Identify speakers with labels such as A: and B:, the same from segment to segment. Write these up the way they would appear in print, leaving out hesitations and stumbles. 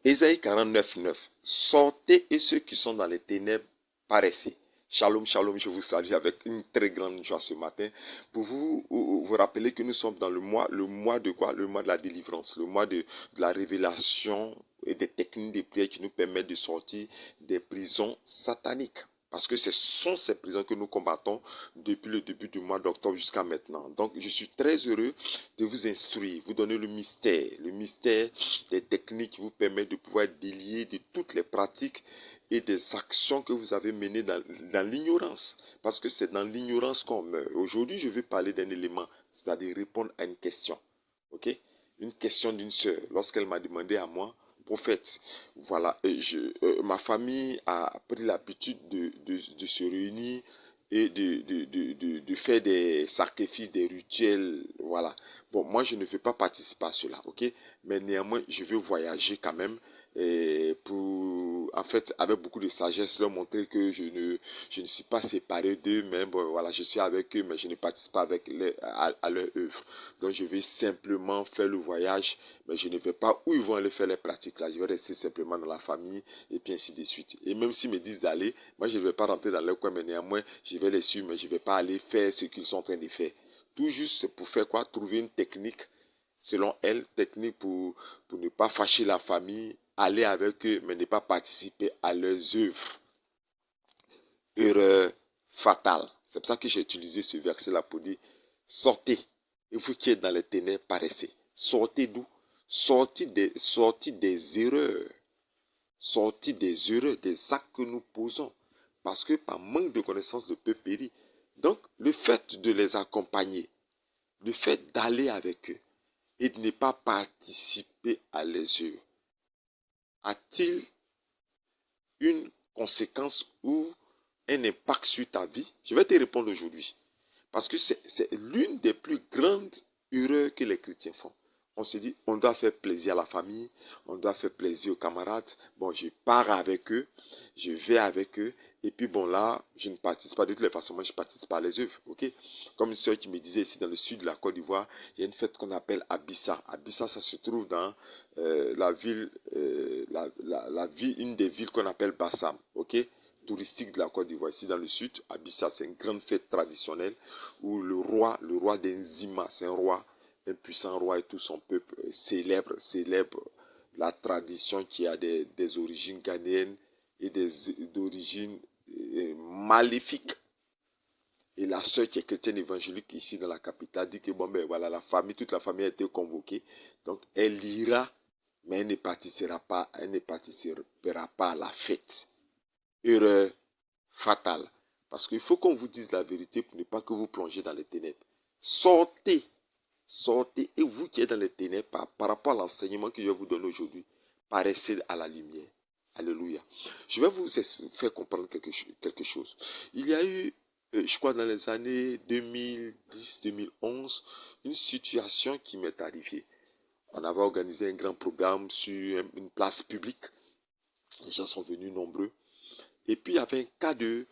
A: Ésaïe 49, 9. Sortez et ceux qui sont dans les ténèbres, paraissez. Shalom, shalom, je vous salue avec une très grande joie ce matin pour vous rappeler que nous sommes dans le mois de quoi? Le mois de la délivrance, le mois de la révélation et des techniques de prière qui nous permettent de sortir des prisons sataniques. Parce que ce sont ces prisons que nous combattons depuis le début du mois d'octobre jusqu'à maintenant. Donc, je suis très heureux de vous instruire, vous donner le mystère des techniques qui vous permettent de pouvoir délier de toutes les pratiques et des actions que vous avez menées dans l'ignorance. Parce que c'est dans l'ignorance qu'on meurt. Aujourd'hui, je vais parler d'un élément, c'est-à-dire répondre à une question. Ok? Une question d'une sœur. Lorsqu'elle m'a demandé à moi, prophète, voilà, ma famille a pris l'habitude de se réunir et de faire des sacrifices, des rituels, voilà. Bon, moi, je ne vais pas participer à cela, ok? Mais néanmoins, je veux voyager quand même pour, en fait, avec beaucoup de sagesse, leur montrer que je ne suis pas séparé d'eux, mais bon, voilà, je suis avec eux, mais je ne participe pas à leur œuvre. Donc, je vais simplement faire le voyage, mais je ne vais pas où ils vont aller faire les pratiques là. Je vais rester simplement dans la famille et puis ainsi de suite. Et même s'ils me disent d'aller, moi, je ne vais pas rentrer dans leur coin, mais néanmoins, je vais les suivre, mais je ne vais pas aller faire ce qu'ils sont en train de faire. Tout juste, c'est pour faire quoi? Trouver une technique, selon elle, technique pour ne pas fâcher la famille, aller avec eux, mais ne pas participer à leurs œuvres. Erreur fatale. C'est pour ça que j'ai utilisé ce verset-là pour dire, sortez, et vous qui êtes dans les ténèbres, paraissez. Sortez d'où? Sortez des erreurs. Sortez des erreurs, des actes que nous posons. Parce que par manque de connaissance, le peuple périt. Donc, le fait de les accompagner, le fait d'aller avec eux et de ne pas participer à leurs œuvres, a-t-il une conséquence ou un impact sur ta vie? Je vais te répondre aujourd'hui. Parce que c'est l'une des plus grandes erreurs que les chrétiens font. On se dit, on doit faire plaisir à la famille, on doit faire plaisir aux camarades. Bon, je pars avec eux, je vais avec eux, et puis bon là, je ne participe pas de toutes les façons, moi je participe pas à les œuvres, ok? Comme une soeur qui me disait ici dans le sud de la Côte d'Ivoire, il y a une fête qu'on appelle Abissa. Abissa, ça se trouve dans la ville, une des villes qu'on appelle Bassam, ok? Touristique de la Côte d'Ivoire, ici dans le sud. Abissa, c'est une grande fête traditionnelle où le roi d'Enzima, c'est un puissant roi et tout son peuple célèbre la tradition qui a des origines ghanéennes et d'origines maléfiques. Et la sœur qui est chrétienne évangélique ici dans la capitale dit que bon ben voilà, toute la famille a été convoquée, donc elle ira, mais elle ne participera pas à la fête. Erreur fatale. Parce qu'il faut qu'on vous dise la vérité pour ne pas que vous plongez dans les ténèbres. Sortez, sortez, et vous qui êtes dans les ténèbres, par rapport à l'enseignement que je vais vous donner aujourd'hui, paraissez à la lumière. Alléluia. Je vais vous faire comprendre quelque chose. Il y a eu, je crois dans les années 2010-2011, une situation qui m'est arrivée. On avait organisé un grand programme sur une place publique. Les gens sont venus nombreux. Et puis, il y avait un cas de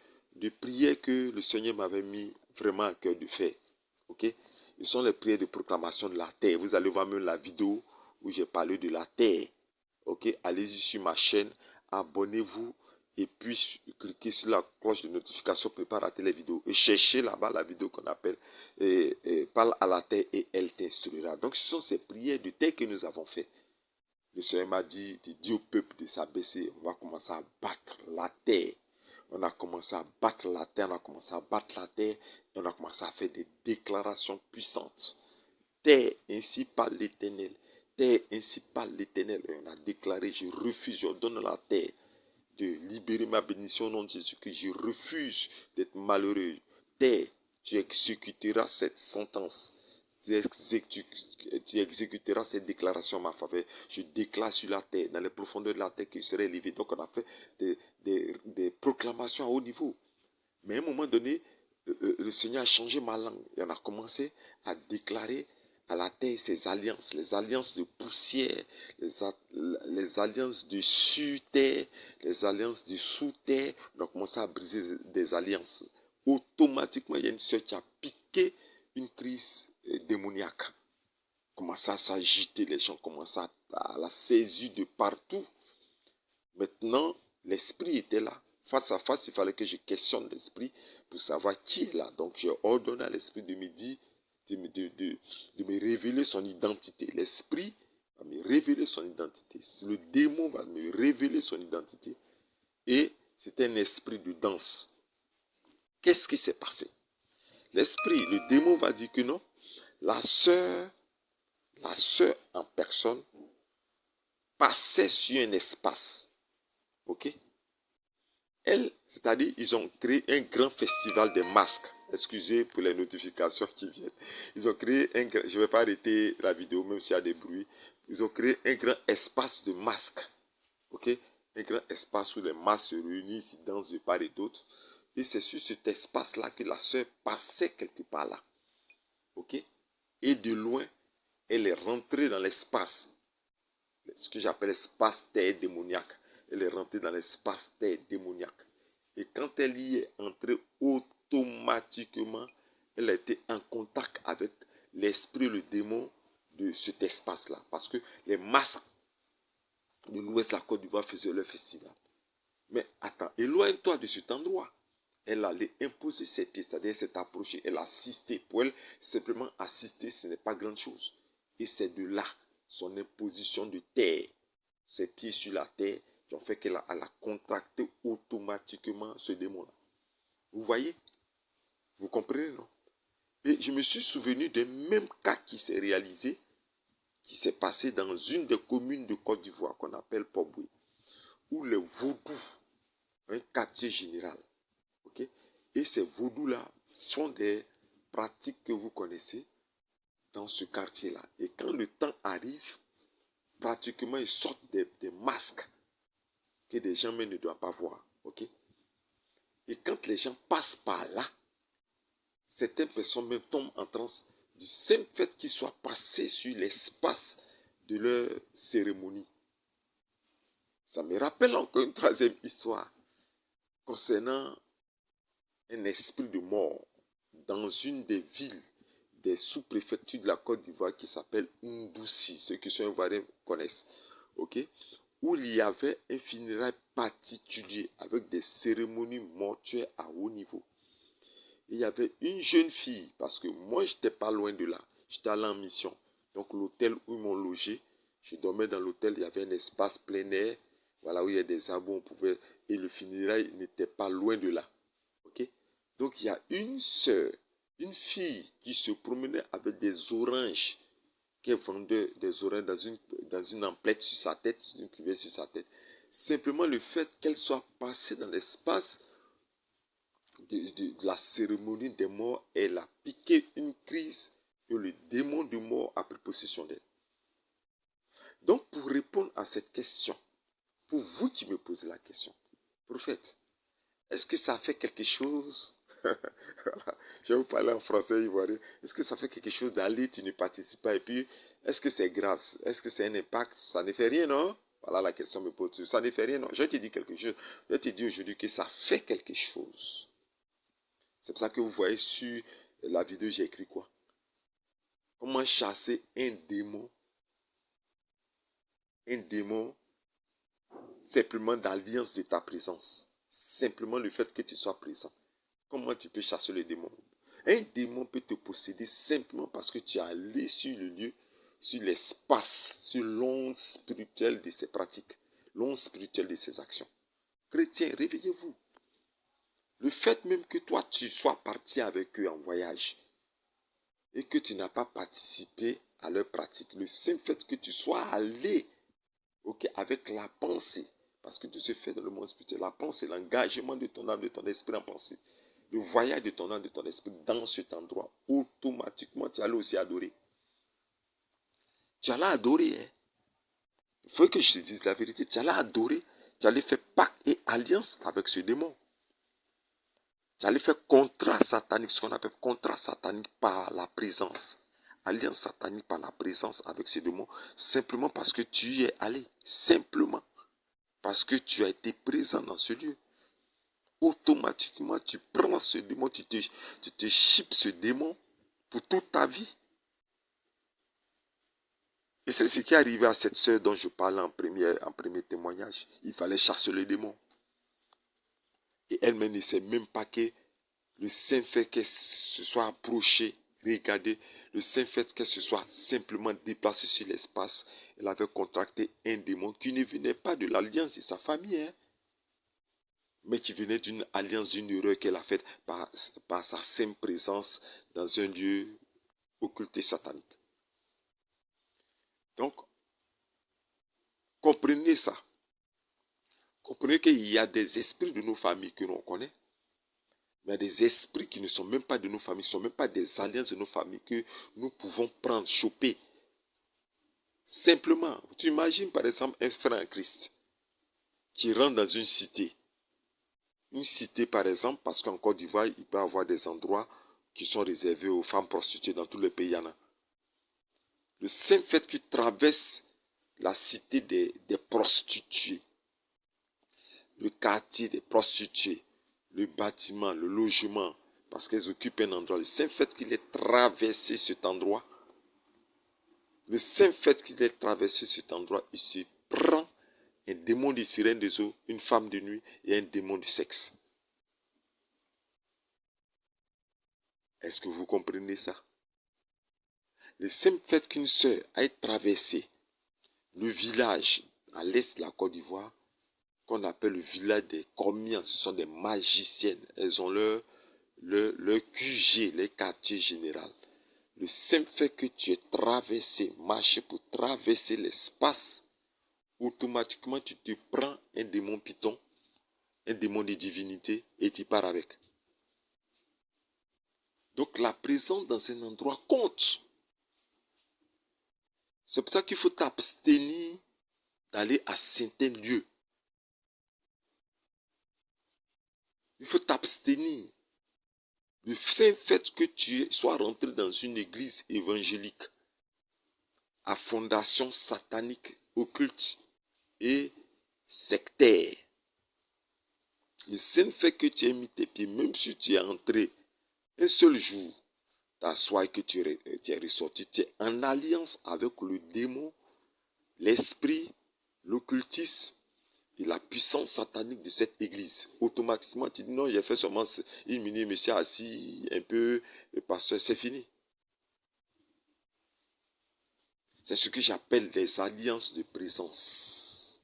A: prière que le Seigneur m'avait mis vraiment à cœur de faire. Ok? Ce sont les prières de proclamation de la terre. Vous allez voir même la vidéo où j'ai parlé de la terre. Ok? Allez-y sur ma chaîne, abonnez-vous et puis cliquez sur la cloche de notification pour ne pas rater les vidéos. Et cherchez là-bas la vidéo qu'on appelle Parle à la terre et elle t'instruira. Donc, ce sont ces prières de terre que nous avons fait. Le Seigneur m'a dit de dire au peuple de s'abaisser. On va commencer à battre la terre. On a commencé à battre la terre, et on a commencé à faire des déclarations puissantes. Terre, ainsi parle l'Éternel. Terre, ainsi parle l'Éternel. Et on a déclaré, je refuse, je donne la terre de libérer ma bénédiction au nom de Jésus, que je refuse d'être malheureux. Terre, tu exécuteras cette sentence. Tu exécuteras cette déclaration en ma faveur. Je déclare sur la terre, dans les profondeurs de la terre, qu'il serait élevé. Donc on a fait des proclamations à haut niveau. Mais à un moment donné, le Seigneur a changé ma langue. Et on a commencé à déclarer à la terre ses alliances, les alliances de poussière, les alliances de sur-terre, les alliances de sous-terre. On a commencé à briser des alliances. Automatiquement, il y a une soeur qui a piqué une crise démoniaque. Commence à s'agiter, les gens commencent à la saisir de partout. Maintenant, l'esprit était là. Face à face, il fallait que je questionne l'esprit pour savoir qui est là. Donc, j'ai ordonné à l'esprit de me dire, de me révéler son identité. L'esprit va me révéler son identité. Le démon va me révéler son identité. Et c'est un esprit de danse. Qu'est-ce qui s'est passé? L'esprit, le démon va dire que non. La sœur en personne passait sur un espace. Ok? Elle, c'est-à-dire, ils ont créé un grand festival des masques. Excusez pour les notifications qui viennent. Ils ont créé un grand, je ne vais pas arrêter la vidéo, même s'il y a des bruits. Ils ont créé un grand espace de masques. Ok? Un grand espace où les masques se réunissent, ils dansent de part et d'autre. Et c'est sur cet espace-là que la sœur passait quelque part là. Ok? Et de loin, elle est rentrée dans l'espace. Ce que j'appelle l'espace terre démoniaque. Elle est rentrée dans l'espace terre démoniaque. Et quand elle y est entrée, automatiquement, elle a été en contact avec l'esprit, le démon de cet espace-là. Parce que les masques de l'Ouest de la Côte d'Ivoire faisaient leur festival. Mais attends, éloigne-toi de cet endroit. Elle allait imposer ses pieds, c'est-à-dire s'est approchée, elle a assisté. Pour elle, simplement assister, ce n'est pas grand chose. Et c'est de là, son imposition de terre, ses pieds sur la terre, qui ont fait qu'elle a contracté automatiquement ce démon-là. Vous voyez? Vous comprenez, non? Et je me suis souvenu d'un même cas qui s'est réalisé, qui s'est passé dans une des communes de Côte d'Ivoire qu'on appelle Poboué, où les vaudous, un quartier général, ok? Et ces vaudous-là font des pratiques que vous connaissez dans ce quartier-là. Et quand le temps arrive, pratiquement ils sortent des masques que des gens même ne doivent pas voir, ok? Et quand les gens passent par là, certaines personnes même tombent en transe du simple fait qu'ils soient passés sur l'espace de leur cérémonie. Ça me rappelle encore une troisième histoire concernant un esprit de mort dans une des villes des sous-préfectures de la Côte d'Ivoire qui s'appelle Ndoussi. Ceux qui sont ivoiriens connaissent. Ok? Où il y avait un funérail particulier avec des cérémonies mortuaires à haut niveau. Il y avait une jeune fille, parce que moi, je n'étais pas loin de là. J'étais allé en mission. Donc, l'hôtel où ils m'ont logé, je dormais dans l'hôtel, il y avait un espace plein air, voilà, où il y a des arbres, on pouvait... Et le funérail n'était pas loin de là. Ok? Donc, il y a une sœur, une fille qui se promenait avec des oranges, qui vendait des oranges dans une emplette sur sa tête, une cuvette sur sa tête. Simplement le fait qu'elle soit passée dans l'espace de la cérémonie des morts, elle a piqué une crise et le démon de mort a pris possession d'elle. Donc, pour répondre à cette question, pour vous qui me posez la question, prophète, est-ce que ça fait quelque chose? Voilà. Je vais vous parler en français ivoirien. Est-ce que ça fait quelque chose d'aller, tu ne participes pas? Et puis, est-ce que c'est grave? Est-ce que c'est un impact? Ça ne fait rien, non? Voilà la question me pose. Ça ne fait rien, non? Je te dis quelque chose. Je te dis aujourd'hui que ça fait quelque chose. C'est pour ça que vous voyez sur la vidéo, j'ai écrit quoi? Comment chasser un démon simplement d'alliance de ta présence. Simplement le fait que tu sois présent. Comment tu peux chasser le démon? Un démon peut te posséder simplement parce que tu es allé sur le lieu, sur l'espace, sur l'onde spirituelle de ses pratiques, l'onde spirituelle de ses actions. Chrétiens, réveillez-vous. Le fait même que toi, tu sois parti avec eux en voyage et que tu n'as pas participé à leur pratique, le simple fait que tu sois allé, ok, avec la pensée, parce que tout se fait dans le monde spirituel, la pensée, l'engagement de ton âme, de ton esprit en pensée, le voyage de ton âme, de ton esprit dans cet endroit, automatiquement, tu allais aussi adorer. Tu allais adorer. Hein. Il faut que je te dise la vérité. Tu allais adorer. Tu allais faire pacte et alliance avec ce démon. Tu allais faire contrat satanique, ce qu'on appelle contrat satanique par la présence. Alliance satanique par la présence avec ce démon. Simplement parce que tu y es allé. Simplement. Parce que tu as été présent dans ce lieu. Automatiquement, tu prends ce démon, tu te chips ce démon pour toute ta vie. Et c'est ce qui est arrivé à cette sœur dont je parlais en premier témoignage. Il fallait chasser le démon. Et elle-même ne sait même pas que le saint fait qu'elle se soit approchée, regardez, le saint fait qu'elle se soit simplement déplacée sur l'espace, elle avait contracté un démon qui ne venait pas de l'alliance de sa famille, hein, mais qui venait d'une alliance, d'une erreur qu'elle a faite par sa simple présence dans un lieu occulte et satanique. Donc, comprenez ça. Comprenez qu'il y a des esprits de nos familles que l'on connaît, mais il y a des esprits qui ne sont même pas de nos familles, qui ne sont même pas des alliances de nos familles que nous pouvons prendre, choper. Simplement, tu imagines par exemple un frère en Christ qui rentre dans une cité. Une cité par exemple, parce qu'en Côte d'Ivoire, il peut y avoir des endroits qui sont réservés aux femmes prostituées. Dans tous les pays, il y en a. Le simple fait qu'il traverse la cité des prostituées, le quartier des prostituées, le bâtiment, le logement, parce qu'elles occupent un endroit. Le simple fait qu'il ait traversé cet endroit, le simple fait qu'il ait traversé cet endroit, il se prend un démon de sirène des eaux, une femme de nuit et un démon de sexe. Est-ce que vous comprenez ça? Le simple fait qu'une sœur ait traversé le village à l'est de la Côte d'Ivoire, qu'on appelle le village des Cormians, ce sont des magiciennes. Elles ont leur QG, les quartiers général. Le simple fait que tu aies traversé, marché pour traverser l'espace, automatiquement tu te prends un démon python, un démon de divinité et tu pars avec. Donc la présence dans un endroit compte. C'est pour ça qu'il faut t'abstenir d'aller à certains lieux. Il faut t'abstenir. Le simple fait que tu sois rentré dans une église évangélique à fondation satanique, occulte et sectaire. Le simple fait que tu aies mis tes pieds, même si tu es entré un seul jour, t'assois et que tu es ressorti, tu es en alliance avec le démon, l'esprit, l'occultisme et la puissance satanique de cette église. Automatiquement, tu dis non, j'ai fait seulement une minute, monsieur assis un peu, le pasteur, c'est fini. C'est ce que j'appelle les alliances de présence.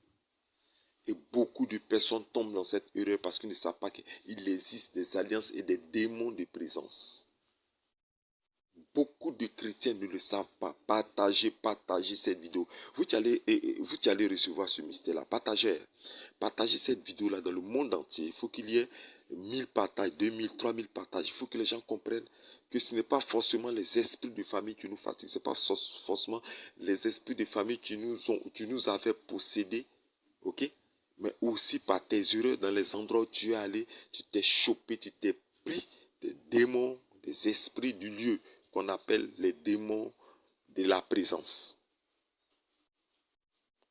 A: Et beaucoup de personnes tombent dans cette erreur parce qu'ils ne savent pas qu'il existe des alliances et des démons de présence. Beaucoup de chrétiens ne le savent pas. Partagez cette vidéo. Vous qui allez recevoir ce mystère-là, partagez cette vidéo-là dans le monde entier. Il faut qu'il y ait 1000 partages, 2000, 3000 partages. Il faut que les gens comprennent que ce n'est pas forcément les esprits de famille qui nous fatiguent. Ce n'est pas forcément les esprits de famille qui nous avaient possédés. Ok? Mais aussi par tes erreurs dans les endroits où tu es allé, tu t'es chopé, tu t'es pris des démons, des esprits du lieu qu'on appelle les démons de la présence.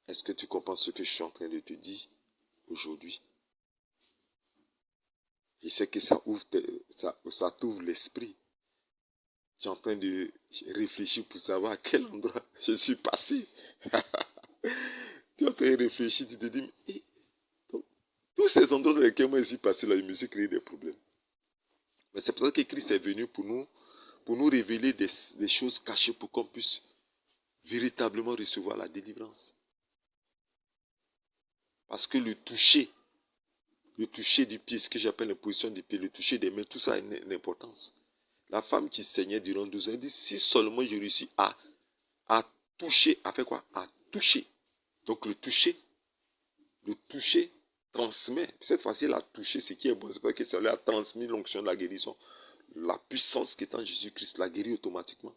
A: Est-ce que tu comprends ce que je suis en train de te dire aujourd'hui? Je sais que ça t'ouvre l'esprit. Tu es en train de réfléchir pour savoir à quel endroit je suis passé. Tu es en train de réfléchir, tu te dis, mais, tous ces endroits dans lesquels moi je suis passé, là, je me suis créé des problèmes. Mais c'est pour ça que Christ est venu pour nous révéler des choses cachées pour qu'on puisse véritablement recevoir la délivrance. Parce que le toucher du pied, ce que j'appelle la position du pied, le toucher des mains, tout ça a une importance. La femme qui saignait durant 12 ans, elle dit, si seulement je réussis à toucher, à faire quoi? À toucher. Donc le toucher transmet. Cette fois-ci, elle a touché ce qui est bon. C'est pas que ça lui a transmis l'onction de la guérison. La puissance qui est en Jésus-Christ l'a guéri automatiquement.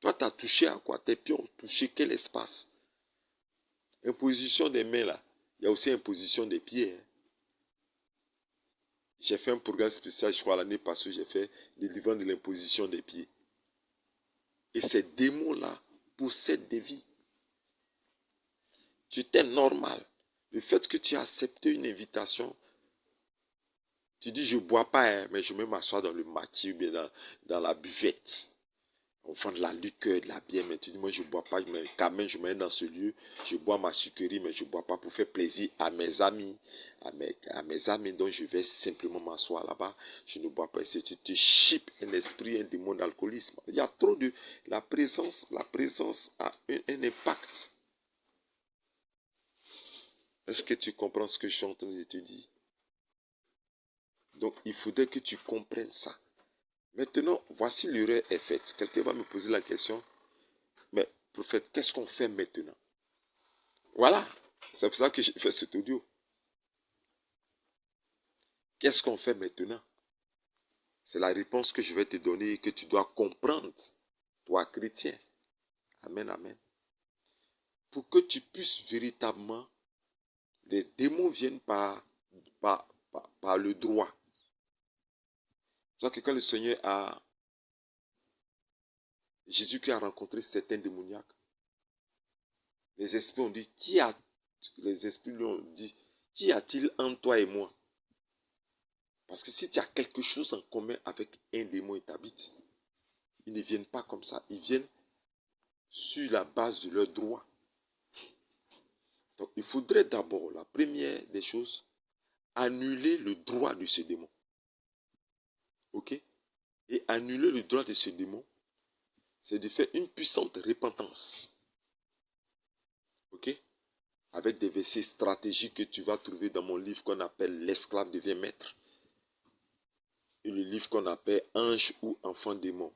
A: Toi, tu as touché à quoi? Tes pieds ont touché quel espace? Imposition des mains là. Il y a aussi imposition des pieds. Hein. J'ai fait un programme spécial, je crois, l'année passée, j'ai fait délivrant de l'imposition des pieds. Et ces démons-là possèdent des vies. Tu étais normal. Le fait que tu as accepté une invitation, tu dis, je ne bois pas, hein, mais je vais m'asseoir dans le maquis ou bien dans la buvette. On vend de la liqueur, de la bière, mais tu dis, moi je ne bois pas, mais quand même je me mets dans ce lieu, je bois ma sucrerie, mais je ne bois pas pour faire plaisir à mes amis, à mes amis, donc je vais simplement m'asseoir là-bas, je ne bois pas, si tu te chipes un esprit, un démon d'alcoolisme. Il y a trop de... La présence a un impact. Est-ce que tu comprends ce que je suis en train de te dire? Donc il faudrait que tu comprennes ça. Maintenant, voici l'erreur est faite. Quelqu'un va me poser la question, mais prophète, qu'est-ce qu'on fait maintenant? Voilà, c'est pour ça que j'ai fait cet audio. Qu'est-ce qu'on fait maintenant? C'est la réponse que je vais te donner et que tu dois comprendre, toi chrétien. Amen, amen. Pour que tu puisses véritablement, les démons viennent par le droit. C'est pour ça que quand le Seigneur Jésus qui a rencontré certains démoniaques, les esprits ont dit, les esprits lui ont dit, qu'y a-t-il entre toi et moi? Parce que si tu as quelque chose en commun avec un démon et t'habites, ils ne viennent pas comme ça. Ils viennent sur la base de leurs droits. Donc, il faudrait d'abord, la première des choses, annuler le droit de ce démon. Ok? Et annuler le droit de ce démon, c'est de faire une puissante repentance. Ok? Avec des versets stratégiques que tu vas trouver dans mon livre qu'on appelle L'esclave devient maître. Et le livre qu'on appelle Ange ou enfant démon.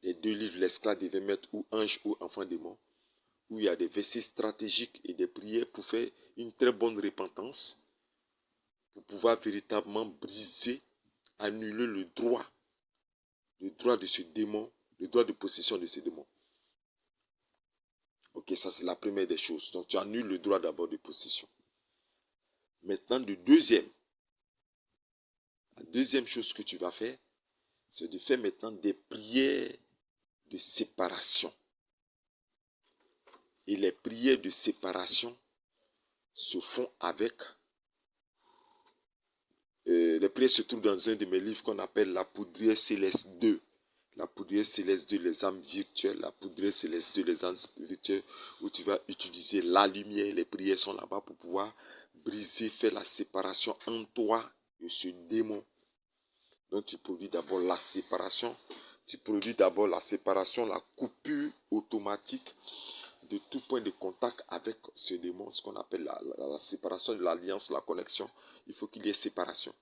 A: Les deux livres, L'esclave devient maître ou Ange ou enfant démon, où il y a des versets stratégiques et des prières pour faire une très bonne repentance, pour pouvoir véritablement briser, annuler le droit de ce démon, le droit de possession de ce démon. Ok, ça c'est la première des choses. Donc tu annules le droit d'abord de possession. Maintenant, la deuxième chose que tu vas faire, c'est de faire maintenant des prières de séparation. Et les prières de séparation se font avec... les prières se trouvent dans un de mes livres qu'on appelle La Poudrière Céleste 2. La Poudrière Céleste 2, les âmes virtuelles. La Poudrière Céleste 2, les âmes virtuelles, où tu vas utiliser la lumière. Les prières sont là-bas pour pouvoir briser, faire la séparation en toi de ce démon. Donc tu produis d'abord la séparation. Tu produis d'abord la séparation, la coupure automatique de tout point de contact avec ce démon, ce qu'on appelle la séparation de l'alliance, la connexion. Il faut qu'il y ait séparation.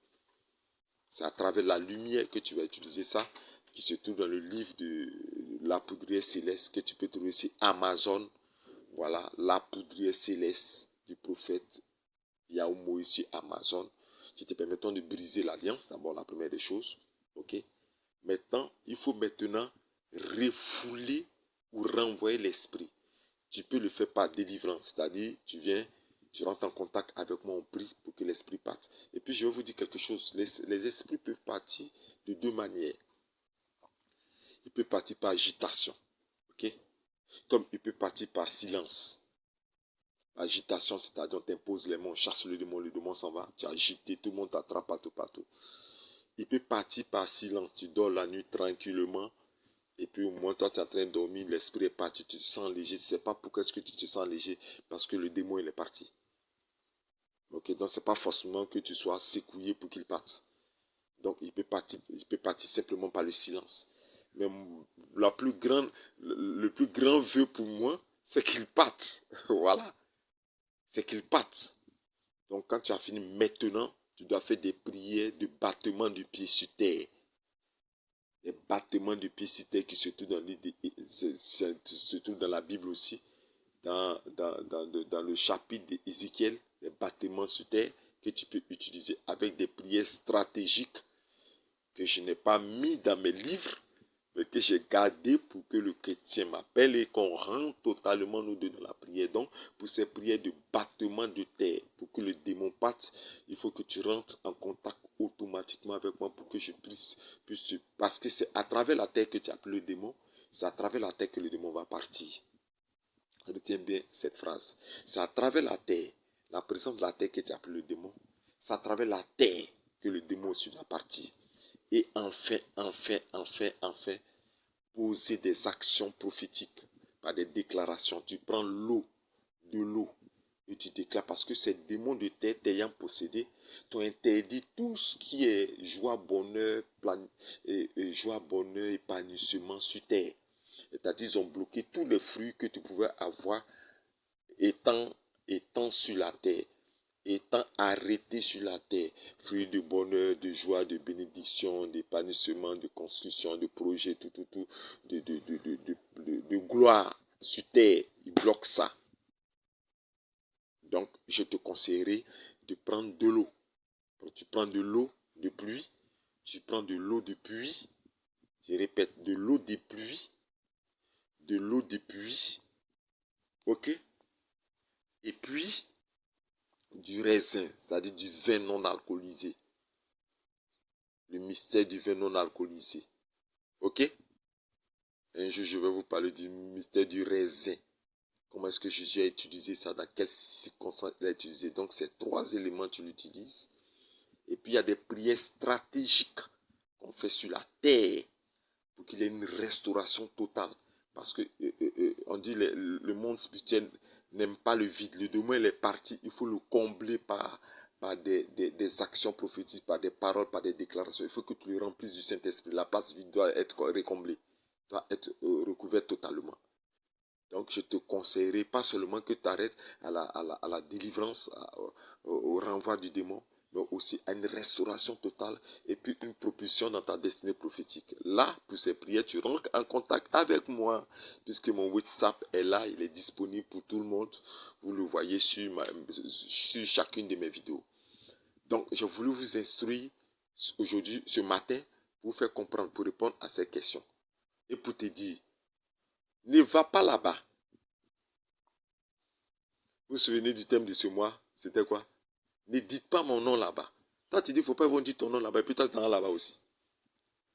A: C'est à travers la lumière que tu vas utiliser ça, qui se trouve dans le livre de La Poudrière Céleste, que tu peux trouver sur Amazon. Voilà, La Poudrière Céleste du prophète Yahweh Moïse sur Amazon, qui te permettant de briser l'alliance, d'abord la première des choses. Ok. Maintenant, il faut maintenant refouler ou renvoyer l'esprit. Tu peux le faire par délivrance, c'est-à-dire tu rentres en contact avec moi, on prie pour que l'esprit parte. Et puis je vais vous dire quelque chose, les esprits peuvent partir de deux manières. Il peut partir par agitation, ok? Comme il peut partir par silence. Agitation, c'est-à-dire on t'impose les mains, on chasse le démon s'en va, tu es agité, tout le monde t'attrape partout. Il peut partir par silence, tu dors la nuit tranquillement, et puis au moins toi tu es en train de dormir, l'esprit est parti, tu te sens léger. Tu ne sais pas pourquoi est-ce que tu te sens léger, parce que le démon il est parti. Ok, donc ce n'est pas forcément que tu sois secoué pour qu'il parte. Donc il peut partir simplement par le silence. Mais le plus grand vœu pour moi, c'est qu'il parte. Voilà. C'est qu'il parte. Donc quand tu as fini maintenant, tu dois faire des prières de battement de pied sur terre. Des battements de pied sur terre qui se trouvent dans la Bible aussi. Dans le chapitre d'Ézéchiel, les battements sur terre que tu peux utiliser avec des prières stratégiques que je n'ai pas mis dans mes livres, mais que j'ai gardé pour que le chrétien m'appelle et qu'on rentre totalement nous deux dans la prière. Donc, pour ces prières de battement de terre, pour que le démon parte, il faut que tu rentres en contact automatiquement avec moi pour que je puisse parce que c'est à travers la terre que tu appelles le démon, c'est à travers la terre que le démon va partir. Retiens bien cette phrase. C'est à travers la terre, la présence de la terre que tu appelles le démon, c'est à travers la terre que le démon aussi doit partir. Et enfin, poser des actions prophétiques par des déclarations. Tu prends de l'eau, et tu déclares, parce que ces démons de terre t'ayant possédé t'ont interdit tout ce qui est joie, bonheur, joie, bonheur, épanouissement sur terre. C'est-à-dire, ils ont bloqué tous les fruits que tu pouvais avoir étant, étant sur la terre, étant arrêté sur la terre. Fruits de bonheur, de joie, de bénédiction, d'épanouissement, de construction, de projet, tout, de gloire sur terre. Ils bloquent ça. Donc, je te conseillerais de prendre de l'eau. Tu prends de l'eau de pluie, tu prends de l'eau de pluie, je répète, de l'eau de pluie, ok? Et puis, du raisin, c'est-à-dire du vin non alcoolisé. Le mystère du vin non alcoolisé, ok? Un jour, je vais vous parler du mystère du raisin. Comment est-ce que Jésus a utilisé ça, dans quelles circonstances il a utilisé. Donc, ces trois éléments, tu l'utilises. Et puis, il y a des prières stratégiques qu'on fait sur la terre pour qu'il y ait une restauration totale. Parce que on dit le monde spirituel n'aime pas le vide. Le démon, il est parti. Il faut le combler par des actions prophétiques, par des paroles, par des déclarations. Il faut que tu le remplisses du Saint-Esprit. La place vide doit être recomblée, doit être recouverte totalement. Donc, je te conseillerais pas seulement que tu arrêtes à la délivrance, au renvoi du démon, mais aussi à une restauration totale et puis une propulsion dans ta destinée prophétique. Là, pour ces prières, tu rentres en contact avec moi, puisque mon WhatsApp est là, il est disponible pour tout le monde. Vous le voyez sur chacune de mes vidéos. Donc, j'ai voulu vous instruire aujourd'hui, ce matin, pour vous faire comprendre, pour répondre à ces questions. Et pour te dire, ne va pas là-bas. Vous vous souvenez du thème de ce mois? C'était quoi? Ne dites pas mon nom là-bas. Toi, tu dis, il ne faut pas dire ton nom là-bas. Et puis toi, tu es là-bas aussi.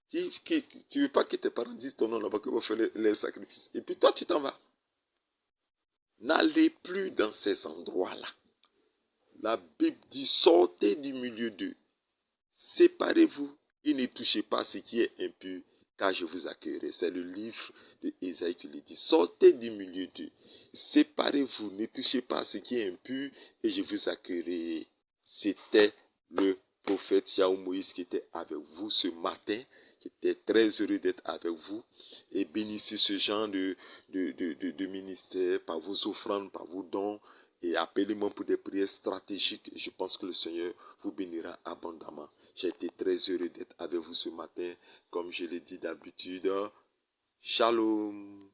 A: Tu ne veux pas que tes parents disent ton nom là-bas, qu'ils vont faire les sacrifices. Et puis toi, tu t'en vas. N'allez plus dans ces endroits-là. La Bible dit, sortez du milieu d'eux. Séparez-vous et ne touchez pas ce qui est impur, car je vous accueillerai. C'est le livre d'Ésaïe qui le dit. Sortez du milieu d'eux. Séparez-vous, ne touchez pas ce qui est impur et je vous accueillerai. C'était le prophète Yahou Moïse qui était avec vous ce matin, qui était très heureux d'être avec vous. Et bénissez ce genre de ministère par vos offrandes, par vos dons. Et appelez-moi pour des prières stratégiques. Je pense que le Seigneur vous bénira abondamment. J'ai été très heureux d'être avec vous ce matin. Comme je l'ai dit d'habitude, shalom.